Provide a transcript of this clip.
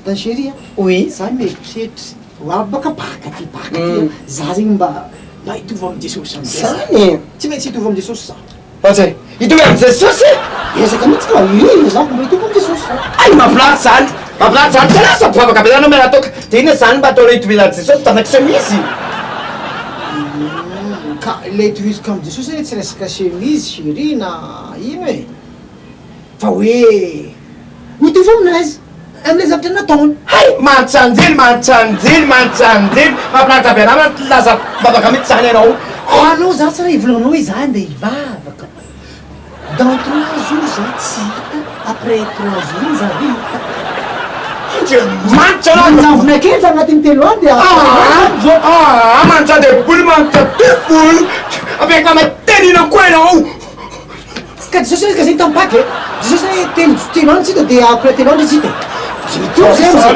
Da chérie, oui, ça mépritry. Oa baka baka ty za zegny mba hitovy amy Jesosy Zany tsy maintsy hitovy amy Jesosy za Atsay, hitovy amy Jesosy ezaka mihitsy ka ino za mba hitovy amy Jesosy za ay mampilahty zany tena sa bavaka be zany mena toka de ina zany mba ataonao hitovizany Jesosy tanak'isa misy ka le hitoviziko amy Jesosy tsy resaka chemise chérie na ino e fa hoe hitovy aminazy am'le zavatra nataony hay mantsanjely mampilahty be nama laza bavaka mihitsy zany ianao anao za tsy raha ivolagnanao hoe za nde hivavaka dans 3 jours za tsy hita après 3 jours za hita mantsa anao manjavona kely za agnatin'ny 3 andro mantsa deboly mantsa deboly aveka mateninao koa ianao ka Jesosy resaka zegny tampaky e Jesosy hoe telo andro tsika de après telo andro izy hita tsy mitovy zay amizay